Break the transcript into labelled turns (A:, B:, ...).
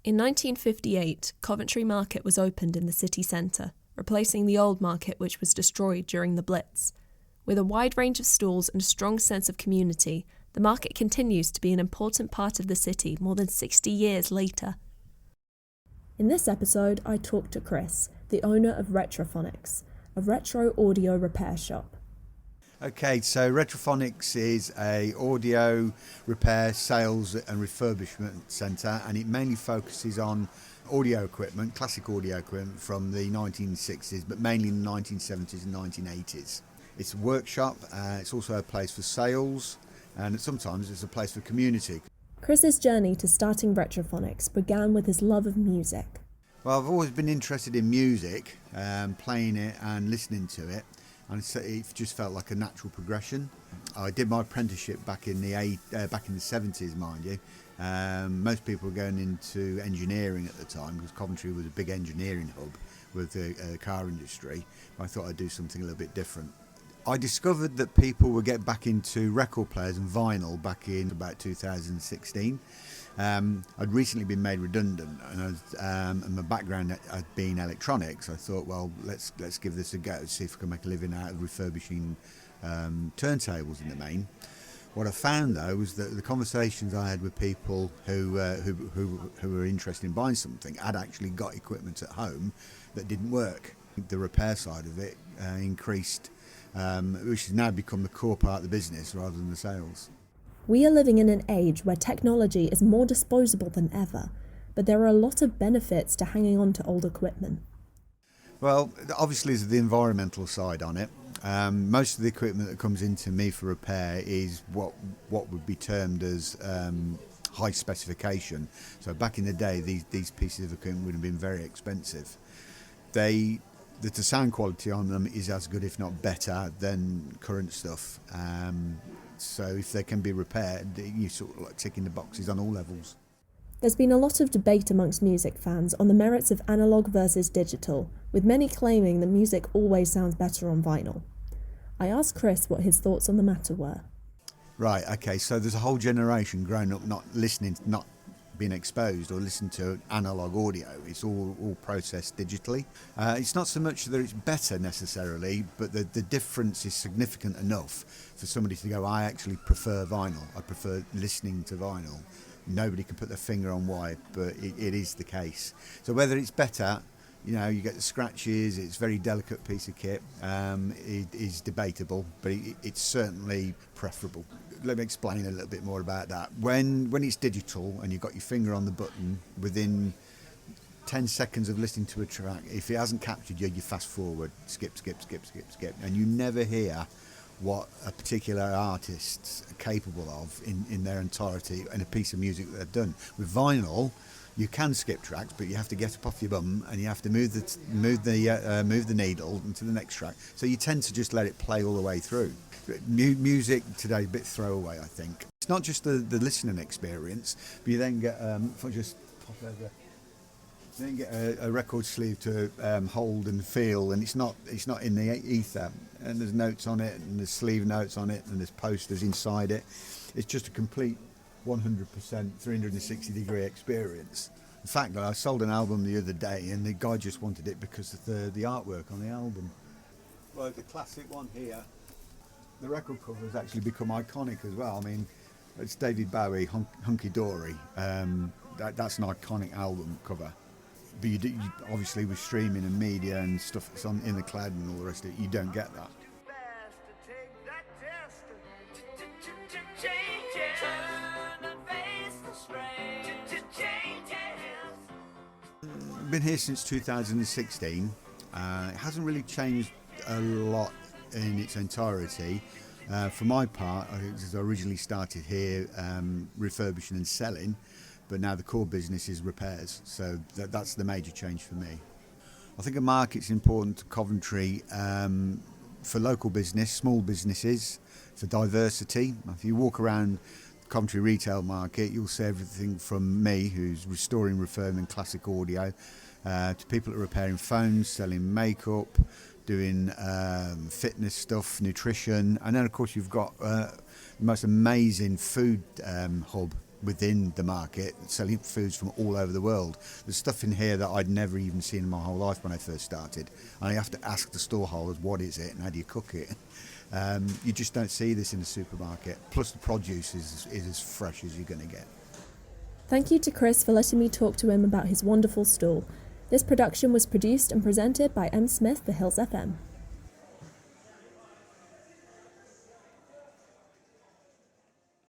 A: In 1958, Coventry Market was opened in the city centre, replacing the old market which was destroyed during the Blitz. With a wide range of stalls and a strong sense of community, the market continues to be an important part of the city more than 60 years later. In this episode, I talked to Chris, the owner of Retrophonics, a retro audio repair shop.
B: Okay, so Retrophonics is a audio repair, sales and refurbishment centre, and it mainly focuses on audio equipment, classic audio equipment from the 1960s, but mainly in the 1970s and 1980s. It's a workshop, it's also a place for sales, and sometimes it's a place for community.
A: Chris's journey to starting Retrophonics began with his love of music.
B: Well, I've always been interested in music, playing it and listening to it. And it just felt like a natural progression. I did my apprenticeship back in the 70s, mind you. Most people were going into engineering at the time because Coventry was a big engineering hub with the car industry. I thought I'd do something a little bit different. I discovered that people would get back into record players and vinyl back in about 2016. I'd recently been made redundant, and my background had been electronics. I thought, well, let's give this a go, see if we can make a living out of refurbishing turntables in the main. What I found though was that the conversations I had with people who were interested in buying something had actually got equipment at home that didn't work. The repair side of it increased, which has now become the core part of the business rather than the sales.
A: We are living in an age where technology is more disposable than ever, but there are a lot of benefits to hanging on to old equipment.
B: Well, obviously there's the environmental side on it. Most of the equipment that comes into me for repair is what would be termed as high specification. So back in the day, these pieces of equipment would have been very expensive. The sound quality on them is as good, if not better, than current stuff. So if they can be repaired, you sort of like ticking the boxes on all levels.
A: There's been a lot of debate amongst music fans on the merits of analogue versus digital, with many claiming that music always sounds better on vinyl. I asked Chris what his thoughts on the matter were.
B: Right, okay, so there's a whole generation growing up not being exposed or listened to analogue audio. It's all processed digitally. It's not so much that it's better necessarily, but the difference is significant enough for somebody to go, I actually prefer vinyl. I prefer listening to vinyl. Nobody can put their finger on why, but it is the case. So whether it's better, you know, you get the scratches, it's a very delicate piece of kit, it is debatable, but it's certainly preferable. Let me explain a little bit more about that. When it's digital and you've got your finger on the button, within 10 seconds of listening to a track, if it hasn't captured you, you fast forward, skip, and you never hear what a particular artist's capable of in their entirety and a piece of music that they've done. With vinyl, you can skip tracks, but you have to get up off your bum and you have to move the needle into the next track. So you tend to just let it play all the way through. Music today, a bit throwaway, I think. It's not just the listening experience, but you then get if I just pop over, then get a record sleeve to hold and feel, and it's not in the ether. And there's notes on it, and there's sleeve notes on it, and there's posters inside it. It's just a complete 100% 360-degree experience. In fact, I sold an album the other day, and the guy just wanted it because of the artwork on the album. Well, the classic one here. The record cover has actually become iconic as well. I mean, it's David Bowie, Hunky Dory. That's an iconic album cover. But you obviously with streaming and media and stuff that's on in the cloud and all the rest of it, you don't get that. I've been here since 2016. It hasn't really changed a lot in its entirety. For my part, I originally started here refurbishing and selling, but now the core business is repairs, so that's the major change for me. I think a market's important to Coventry for local business, small businesses, for diversity. If you walk around the Coventry retail market, you'll see everything from me, who's restoring, refurbing classic audio, to people that are repairing phones, selling makeup, doing fitness stuff, nutrition, and then of course you've got the most amazing food hub within the market, selling foods from all over the world. There's stuff in here that I'd never even seen in my whole life when I first started. And I have to ask the store holders, what is it and how do you cook it? You just don't see this in the supermarket. Plus the produce is as fresh as you're going to get.
A: Thank you to Chris for letting me talk to him about his wonderful stall. This production was produced and presented by M. Smith for Hillz FM.